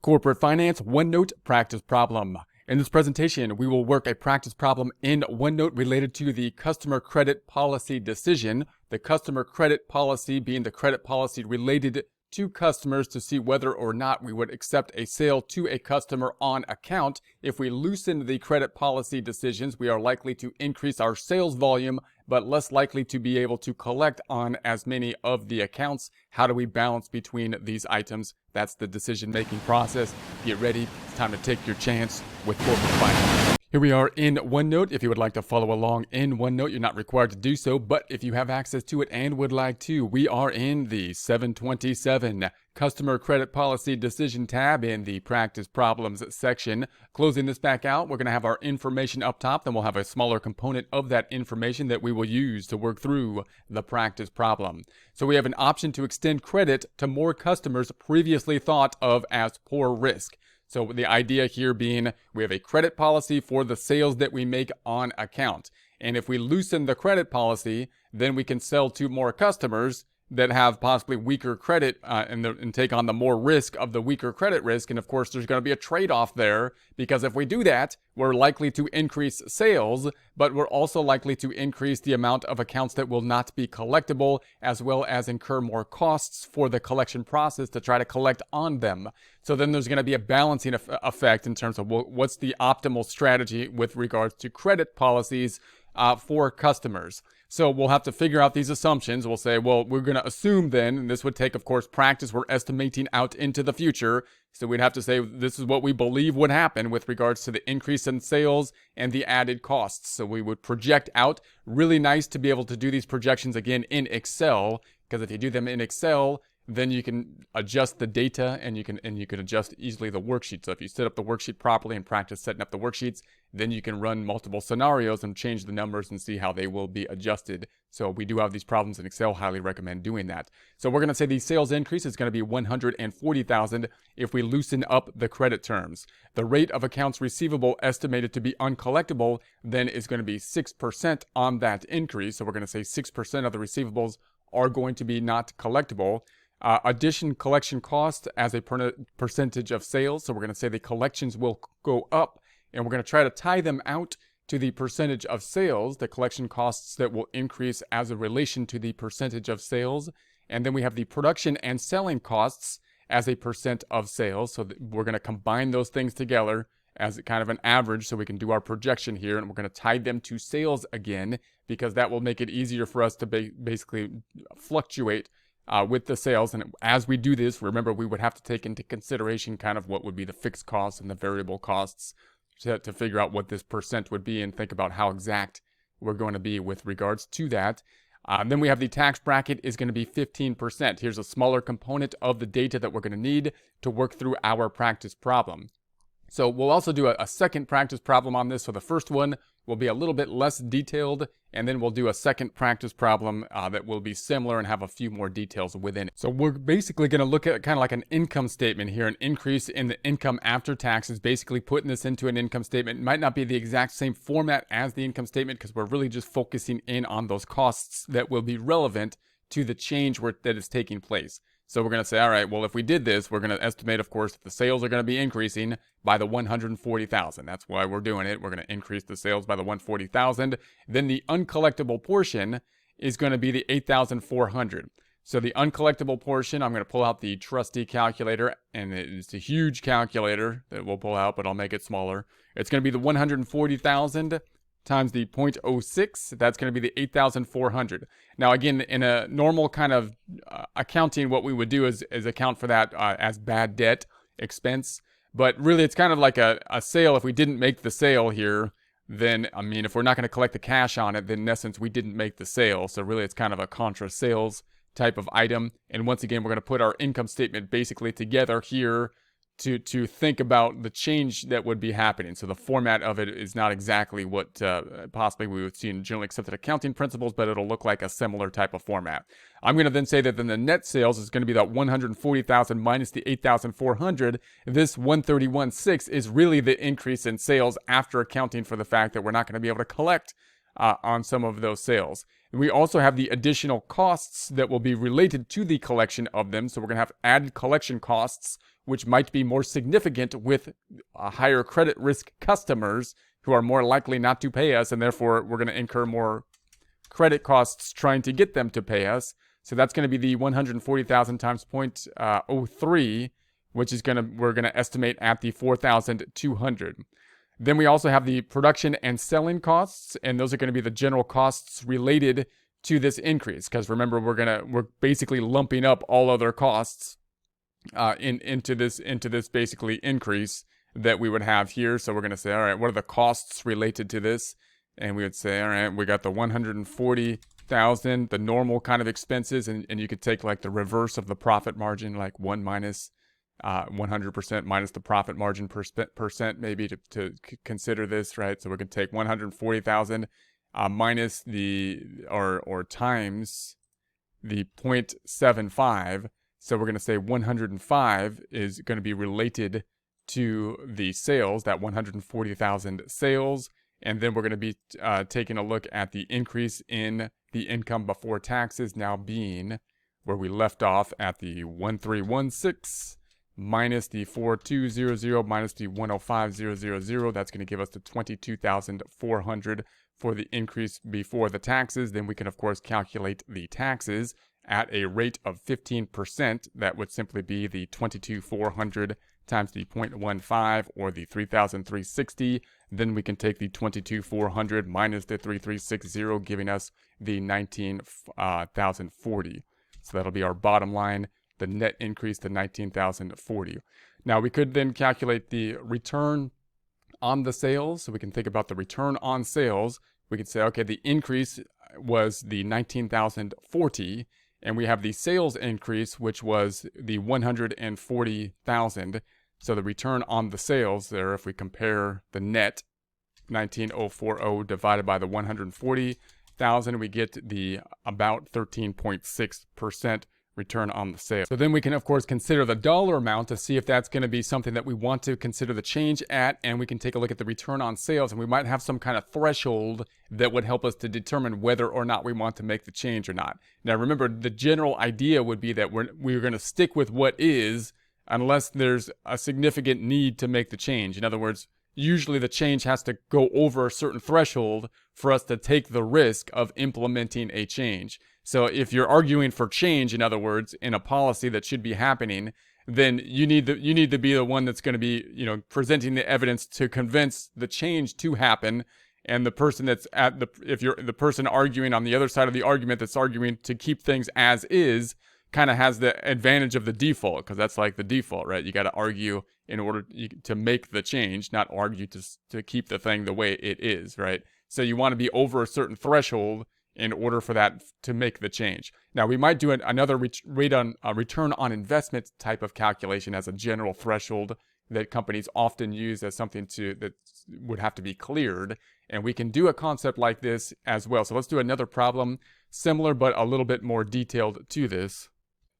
Corporate Finance OneNote Practice Problem. In this presentation, we will work a practice problem in OneNote related to the customer credit policy decision. The customer credit policy being the credit policy related to customers to see whether or not we would accept a sale to a customer on account. If we loosen the credit policy decisions, we are likely to increase our sales volume, but less likely to be able to collect on as many of the accounts. How do we balance between these items? That's the decision-making process. Get ready. It's time to take your chance with corporate finance. Here we are in OneNote. If you would like to follow along in OneNote, you're not required to do so, but if you have access to it and would like to, we are in the 727 Customer Credit Policy Decision tab in the Practice Problems section. Closing this back out, we're going to have our information up top, then we'll have a smaller component of that information that we will use to work through the practice problem. So we have an option to extend credit to more customers previously thought of as poor risk. So the idea here being we have a credit policy for the sales that we make on account. And if we loosen the credit policy, then we can sell to more customers that have possibly weaker credit and take on the more risk of the weaker credit risk. And of course, there's going to be a trade-off there because if we do that, we're likely to increase sales, but we're also likely to increase the amount of accounts that will not be collectible, as well as incur more costs for the collection process to try to collect on them. So then there's going to be a balancing effect in terms of what's the optimal strategy with regards to credit policies for customers. So we'll have to figure out these assumptions. We'll say, well, we're going to assume then, and this would take, of course, practice. We're estimating out into the future. So we'd have to say this is what we believe would happen with regards to the increase in sales and the added costs. So we would project out. Really nice to be able to do these projections again in Excel, because if you do them in Excel, then you can adjust the data and you can adjust easily the worksheet. So if you set up the worksheet properly and practice setting up the worksheets, then you can run multiple scenarios and change the numbers and see how they will be adjusted. So we do have these problems in Excel. Highly recommend doing that. So we're going to say the sales increase is going to be 140,000 if we loosen up the credit terms. The rate of accounts receivable estimated to be uncollectible then is going to be 6% on that increase. So we're going to say 6% of the receivables are going to be not collectible. Addition collection cost as a percentage of sales. So we're going to say the collections will go up, and we're going to try to tie them out to the percentage of sales, the collection costs that will increase as a relation to the percentage of sales. And then we have the production and selling costs as a percent of sales. So we're going to combine those things together as kind of an average so we can do our projection here, and we're going to tie them to sales again because that will make it easier for us to basically fluctuate with the sales. And as we do this, remember, we would have to take into consideration kind of what would be the fixed costs and the variable costs to figure out what this percent would be and think about how exact we're going to be with regards to that. Then we have the tax bracket is going to be 15%. Here's a smaller component of the data that we're going to need to work through our practice problem. So we'll also do a second practice problem on this. So the first one will be a little bit less detailed, and then we'll do a second practice problem that will be similar and have a few more details within it. So we're basically going to look at kind of like an income statement here, an increase in the income after taxes, basically putting this into an income statement. It might not be the exact same format as the income statement because we're really just focusing in on those costs that will be relevant to the change that is taking place. So we're going to say, all right, well, if we did this, we're going to estimate, of course, the sales are going to be increasing by the 140,000. That's why we're doing it. We're going to increase the sales by the 140,000. Then the uncollectible portion is going to be the 8,400. So the uncollectible portion, I'm going to pull out the trusty calculator, and it's a huge calculator that we'll pull out, but I'll make it smaller. It's going to be the 140,000 times the 0.06, that's going to be the 8,400. Now, again, in a normal kind of accounting, what we would do is account for that as bad debt expense. But really, it's kind of like a sale. If we didn't make the sale here, then, I mean, if we're not going to collect the cash on it, then in essence, we didn't make the sale. So really, it's kind of a contra sales type of item. And once again, we're going to put our income statement basically together here to think about the change that would be happening. So the format of it is not exactly what possibly we would see in generally accepted accounting principles, but it'll look like a similar type of format. I'm going to then say that then the net sales is going to be that 140,000 minus the 8,400. This 131.6 is really the increase in sales after accounting for the fact that we're not going to be able to collect on some of those sales. And we also have the additional costs that will be related to the collection of them. So we're going to have added collection costs, which might be more significant with higher credit risk customers who are more likely not to pay us, and therefore we're going to incur more credit costs trying to get them to pay us. So that's going to be the 140,000 times 0.03, which is we're going to estimate at the 4,200. Then we also have the production and selling costs, and those are going to be the general costs related to this increase. Because remember, we're basically lumping up all other costs into this basically increase that we would have here. So we're going to say, all right, what are the costs related to this? And we would say, all right, we got the 140,000, the normal kind of expenses, and you could take like the reverse of the profit margin, like 1 minus 100% minus the profit margin percent, maybe to consider this, right? So we can take 140,000 minus or times the 0.75. So we're going to say 105 is going to be related to the sales, that 140,000 sales. And then we're going to be taking a look at the increase in the income before taxes, now being where we left off at the 1316 minus the 4200 minus the 105000. That's going to give us the 22,400 for the increase before the taxes. Then we can, of course, calculate the taxes at a rate of 15%. That would simply be the 22,400 times the 0.15 or the 3,360. Then we can take the 22,400 minus the 3,360, giving us the 19,040. So that'll be our bottom line, the net increase to 19,040. Now we could then calculate the return on the sales. So we can think about the return on sales. We could say, okay, the increase was the 19,040, and we have the sales increase, which was the 140,000. So the return on the sales there, if we compare the net 19,040 divided by the 140,000, we get the about 13.6% return on the sale. So then we can, of course, consider the dollar amount to see if that's going to be something that we want to consider the change at, and we can take a look at the return on sales, and we might have some kind of threshold that would help us to determine whether or not we want to make the change or not. Now, remember, the general idea would be that we're going to stick with what is unless there's a significant need to make the change. In other words, usually the change has to go over a certain threshold for us to take the risk of implementing a change. So if you're arguing for change, in other words, in a policy that should be happening, then you need to be the one that's going to be, presenting the evidence to convince the change to happen. And the person that's if you're the person arguing on the other side of the argument that's arguing to keep things as is, kind of has the advantage of the default, because that's like the default, right? You got to argue in order to make the change, not argue to keep the thing the way it is, right? So you want to be over a certain threshold in order for that to make the change. Now, we might do another return on investment type of calculation as a general threshold that companies often use as something that would have to be cleared. And we can do a concept like this as well. So let's do another problem, similar but a little bit more detailed to this.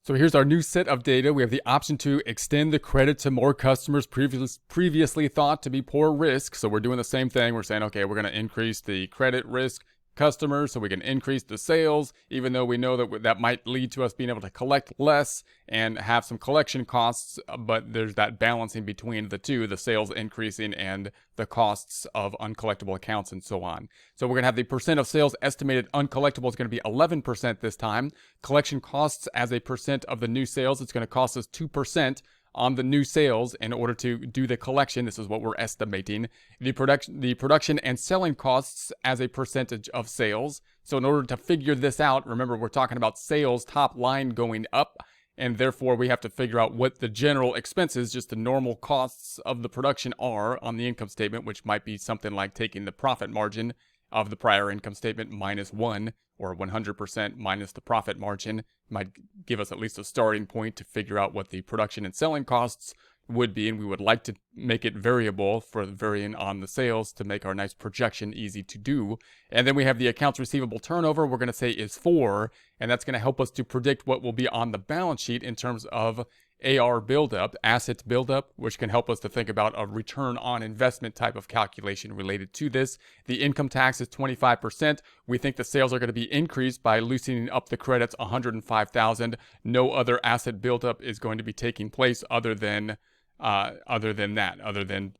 So here's our new set of data. We have the option to extend the credit to more customers previously thought to be poor risk. So we're doing the same thing. We're saying, okay, we're going to increase the credit risk customers so we can increase the sales, even though we know that might lead to us being able to collect less and have some collection costs, but there's that balancing between the two, the sales increasing and the costs of uncollectible accounts and so on. So we're going to have the percent of sales estimated uncollectible is going to be 11% this time. Collection costs as a percent of the new sales, it's going to cost us 2% on the new sales in order to do the collection. This is what we're estimating. The production and selling costs as a percentage of sales. So in order to figure this out, remember we're talking about sales top line going up, and therefore we have to figure out what the general expenses, just the normal costs of the production, are on the income statement, which might be something like taking the profit margin of the prior income statement minus 1, or 100% minus the profit margin. Might give us at least a starting point to figure out what the production and selling costs would be, and we would like to make it variable for varying on the sales to make our nice projection easy to do. And then we have the accounts receivable turnover, we're going to say is 4, and that's going to help us to predict what will be on the balance sheet in terms of AR buildup, assets buildup, which can help us to think about a return on investment type of calculation related to this. The income tax is 25%. We think the sales are going to be increased by loosening up the credits $105,000. No other asset buildup is going to be taking place other than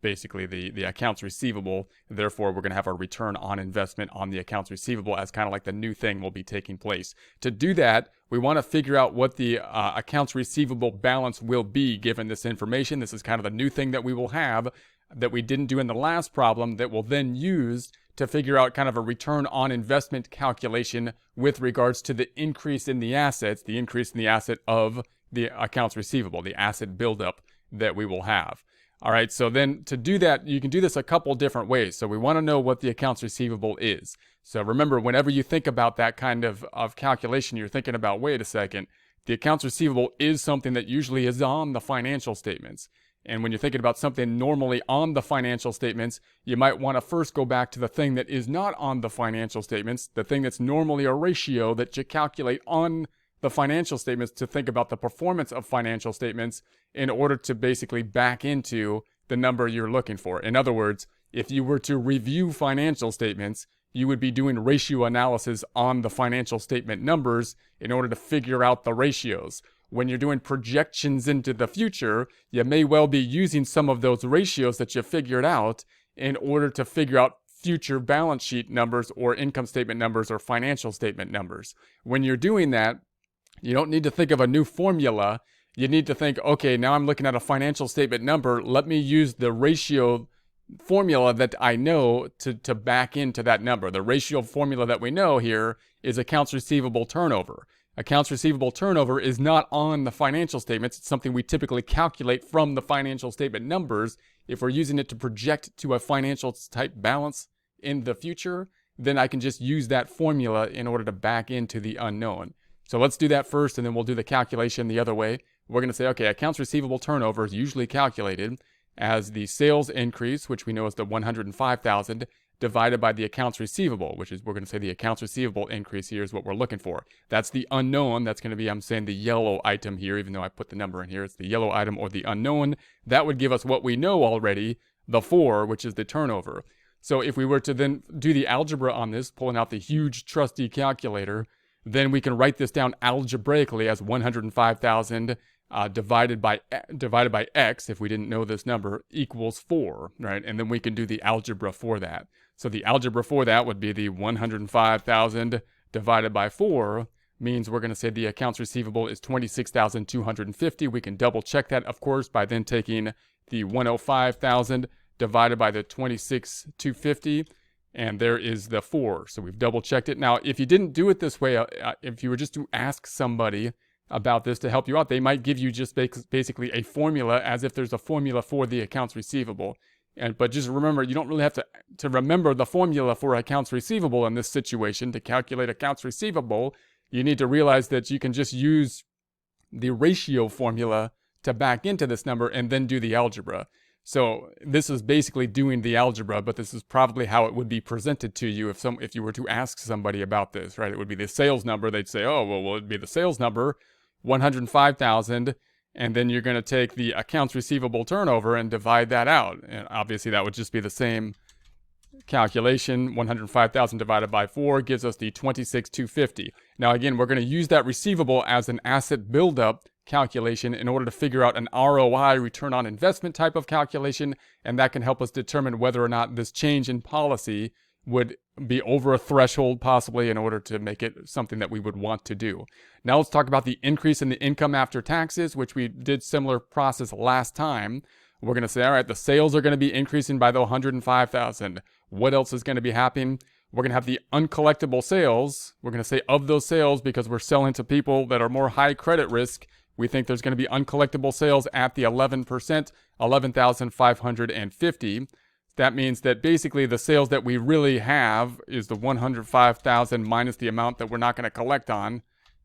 basically the accounts receivable. Therefore, we're going to have a return on investment on the accounts receivable as kind of like the new thing will be taking place. To do that, we want to figure out what the accounts receivable balance will be given this information. This is kind of the new thing that we will have that we didn't do in the last problem that we'll then use to figure out kind of a return on investment calculation with regards to the increase in the assets, the increase in the asset of the accounts receivable, the asset buildup that we will have. All right, so then to do that, you can do this a couple different ways. So we want to know what the accounts receivable is. So remember, whenever you think about that kind of calculation, you're thinking about, wait a second, the accounts receivable is something that usually is on the financial statements. And when you're thinking about something normally on the financial statements, you might want to first go back to the thing that is not on the financial statements, the thing that's normally a ratio that you calculate on the financial statements to think about the performance of financial statements in order to basically back into the number you're looking for. In other words, if you were to review financial statements, you would be doing ratio analysis on the financial statement numbers in order to figure out the ratios. When you're doing projections into the future, you may well be using some of those ratios that you figured out in order to figure out future balance sheet numbers or income statement numbers or financial statement numbers. When you're doing that, you don't need to think of a new formula. You need to think, okay, now I'm looking at a financial statement number. Let me use the ratio formula that I know to back into that number. The ratio formula that we know here is accounts receivable turnover. Accounts receivable turnover is not on the financial statements. It's something we typically calculate from the financial statement numbers. If we're using it to project to a financial type balance in the future, then I can just use that formula in order to back into the unknown. So let's do that first, and then we'll do the calculation the other way. We're going to say, okay, accounts receivable turnover is usually calculated as the sales increase, which we know is the $105,000, divided by the accounts receivable, which is, we're going to say the accounts receivable increase here is what we're looking for. That's the unknown. That's going to be, I'm saying the yellow item here, even though I put the number in here. It's the yellow item or the unknown. That would give us what we know already, the 4, which is the turnover. So if we were to then do the algebra on this, pulling out the huge trusty calculator, then we can write this down algebraically as 105,000 divided by x, if we didn't know this number, equals 4, right? And then we can do the algebra for that. So the algebra for that would be the 105,000 divided by 4 means we're going to say the accounts receivable is 26,250. We can double check that, of course, by then taking the 105,000 divided by the 26,250. And there is the 4. So we've double checked it. Now, if you didn't do it this way, if you were just to ask somebody about this to help you out, they might give you just basically a formula as if there's a formula for the accounts receivable. But just remember, you don't really have to remember the formula for accounts receivable in this situation to calculate accounts receivable. You need to realize that you can just use the ratio formula to back into this number and then do the algebra. So this is basically doing the algebra, but this is probably how it would be presented to you if you were to ask somebody about this, right? It would be the sales number. They'd say, oh, well, it'd be the sales number, 105,000, and then you're going to take the accounts receivable turnover and divide that out. And obviously that would just be the same calculation. 105,000 divided by 4 gives us the 26,250. Now again, we're going to use that receivable as an asset buildup calculation in order to figure out an ROI, return on investment type of calculation, and that can help us determine whether or not this change in policy would be over a threshold possibly in order to make it something that we would want to do. Now let's talk about the increase in the income after taxes, which we did similar process last time. We're going to say, all right, the sales are going to be increasing by the 105,000. What else is going to be happening? We're going to have the uncollectible sales. We're going to say of those sales, because we're selling to people that are more high credit risk, we think there's going to be uncollectible sales at the 11%, 11,550. That means that basically the sales that we really have is the 105,000 minus the amount that we're not going to collect on,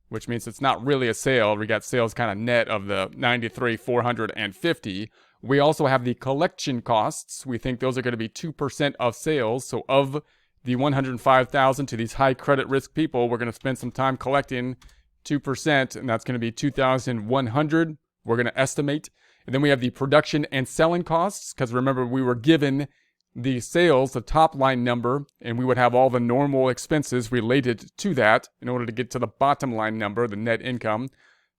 which means it's not really a sale. We got sales kind of net of the 93,450. We also have the collection costs. We think those are going to be 2% of sales. So of the 105,000 to these high credit risk people, we're going to spend some time collecting 2%, and that's going to be 2,100 we're going to estimate. And then we have the production and selling costs, because remember, we were given the sales, the top line number, and we would have all the normal expenses related to that in order to get to the bottom line number, the net income.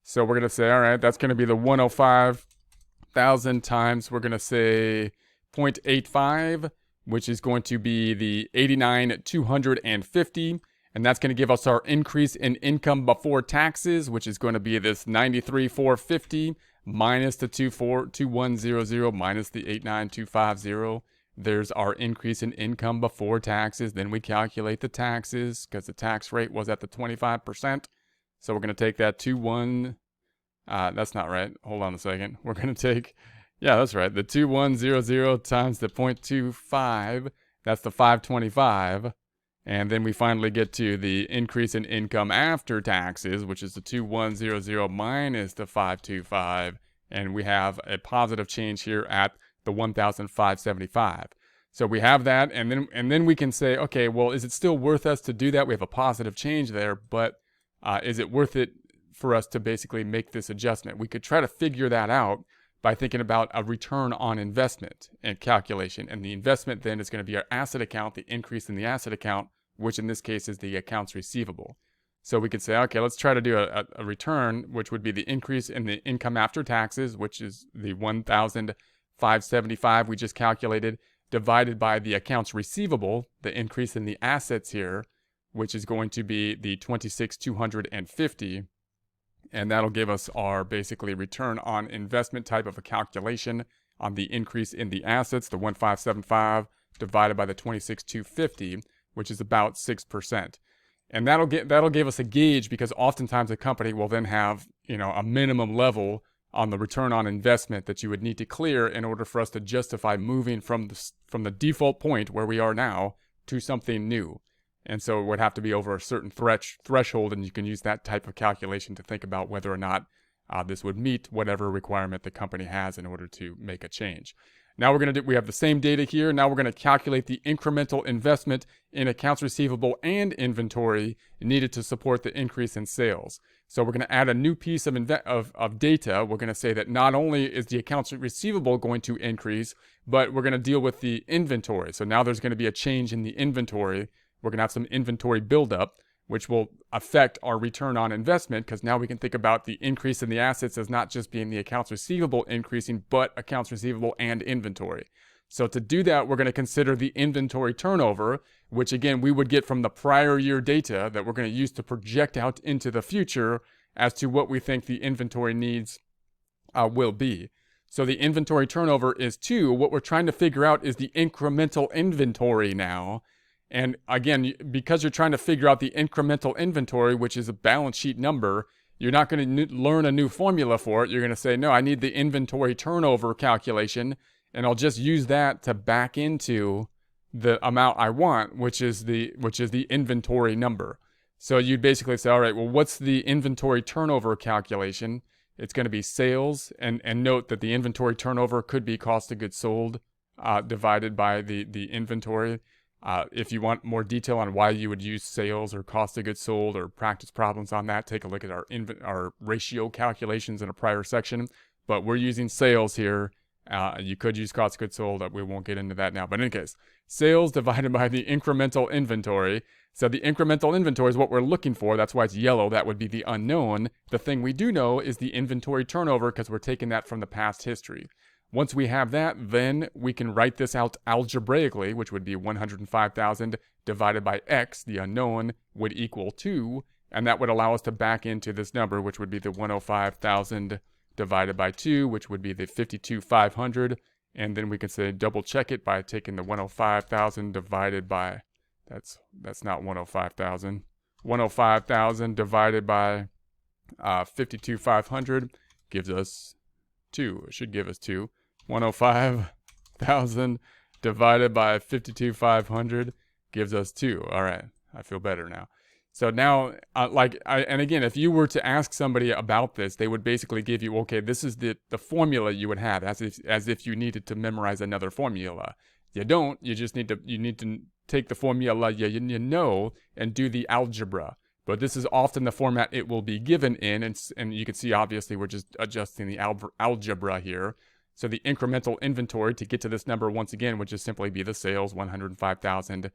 So we're going to say, all right, that's going to be the 105,000 times, we're going to say 0.85, which is going to be the 89,250. And that's going to give us our increase in income before taxes, which is going to be this 93,450 minus the 2100 minus the 89,250. There's our increase in income before taxes. Then we calculate the taxes because the tax rate was at the 25%. So we're going to take that that's not right. Hold on a second. We're going to take, yeah, that's right. The 2100 times the 0.25, that's the 525. And then we finally get to the increase in income after taxes, which is the 2100 minus the 525. And we have a positive change here at the 1,575. So we have that, and then we can say, okay, well, is it still worth us to do that? We have a positive change there, but is it worth it for us to basically make this adjustment? We could try to figure that out by thinking about a return on investment and calculation. And the investment then is going to be our asset account, the increase in the asset account, which in this case is the accounts receivable. So we could say, okay, let's try to do a return, which would be the increase in the income after taxes, which is the 1,575 we just calculated, divided by the accounts receivable, the increase in the assets here, which is going to be the 26,250. And that'll give us our basically return on investment type of a calculation on the increase in the assets, the 1,575 divided by the 26,250, which is about 6%. And that'll give us a gauge, because oftentimes a company will then have, a minimum level on the return on investment that you would need to clear in order for us to justify moving from the default point where we are now to something new. And so it would have to be over a certain threshold, and you can use that type of calculation to think about whether or not this would meet whatever requirement the company has in order to make a change. Now we have the same data here. Now we're going to calculate the incremental investment in accounts receivable and inventory needed to support the increase in sales. So we're going to add a new piece of data. We're going to say that not only is the accounts receivable going to increase, but we're going to deal with the inventory. So now there's going to be a change in the inventory. We're going to have some inventory buildup, which will affect our return on investment, because now we can think about the increase in the assets as not just being the accounts receivable increasing, but accounts receivable and inventory. So to do that, we're going to consider the inventory turnover, which again, we would get from the prior year data that we're going to use to project out into the future as to what we think the inventory needs will be. So the inventory turnover is 2. What we're trying to figure out is the incremental inventory now. And again, because you're trying to figure out the incremental inventory, which is a balance sheet number, you're not going to learn a new formula for it. You're going to say, no, I need the inventory turnover calculation, and I'll just use that to back into the amount I want, which is the inventory number. So you'd basically say, all right, well, what's the inventory turnover calculation? It's going to be sales, and note that the inventory turnover could be cost of goods sold divided by the inventory. If you want more detail on why you would use sales or cost of goods sold or practice problems on that, take a look at our ratio calculations in a prior section. But we're using sales here. You could use cost of goods sold. We won't get into that now. But in any case, sales divided by the incremental inventory. So the incremental inventory is what we're looking for. That's why it's yellow. That would be the unknown. The thing we do know is the inventory turnover, because we're taking that from the past history. Once we have that, then we can write this out algebraically, which would be 105,000 divided by X, the unknown, would equal 2. And that would allow us to back into this number, which would be the 105,000 divided by 2, which would be the 52,500. And then we could say double check it by taking the 105,000 divided by, that's not 105,000. 105,000 divided by 52,500 gives us 2. It should give us 2. 105,000 divided by 52,500 gives us 2. All right, I feel better now. So now, and again, if you were to ask somebody about this, they would basically give you, okay, this is the formula you would have, as if you needed to memorize another formula. You don't. You just need to take the formula you know and do the algebra but this is often the format it will be given in, and you can see obviously we're just adjusting the algebra here. So the incremental inventory to get to this number once again would just simply be the sales, 105,000,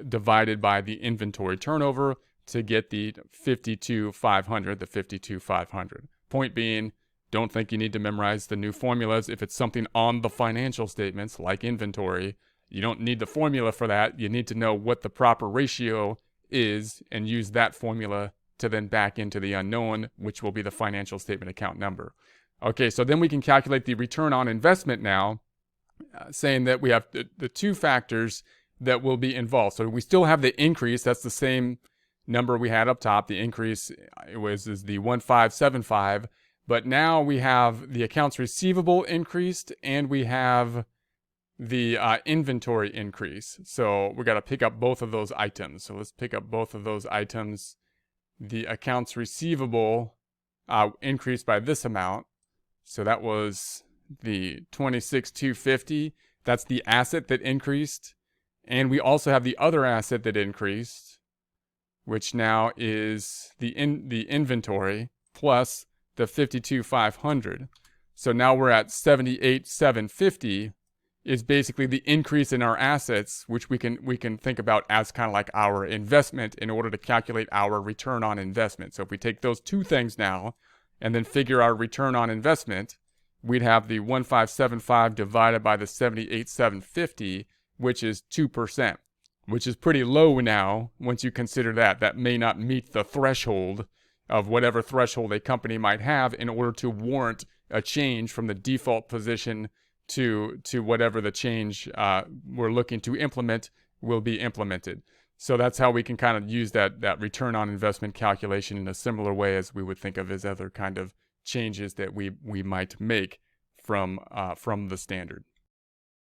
divided by the inventory turnover to get the 52,500, the 52,500. Point being, don't think you need to memorize the new formulas. If it's something on the financial statements, like inventory, you don't need the formula for that. You need to know what the proper ratio is and use that formula to then back into the unknown, which will be the financial statement account number. Okay, so then we can calculate the return on investment now, saying that we have the two factors that will be involved. So we still have the increase. That's the same number we had up top. The increase is the 1575. But now we have the accounts receivable increased and we have the inventory increase. So we got to pick up both of those items. So let's pick up both of those items. The accounts receivable increased by this amount. So that was the 26,250. That's the asset that increased. And we also have the other asset that increased, which now is the inventory plus the 52,500. So now we're at 78,750 is basically the increase in our assets, which we can think about as kind of like our investment in order to calculate our return on investment. So if we take those two things now and then figure our return on investment, we'd have the 1575 divided by the 78,750, which is 2%, which is pretty low now once you consider that. That may not meet the threshold of whatever threshold a company might have in order to warrant a change from the default position to whatever the change we're looking to implement will be implemented. So that's how we can kind of use that return on investment calculation in a similar way as we would think of as other kind of changes that we might make from the standard.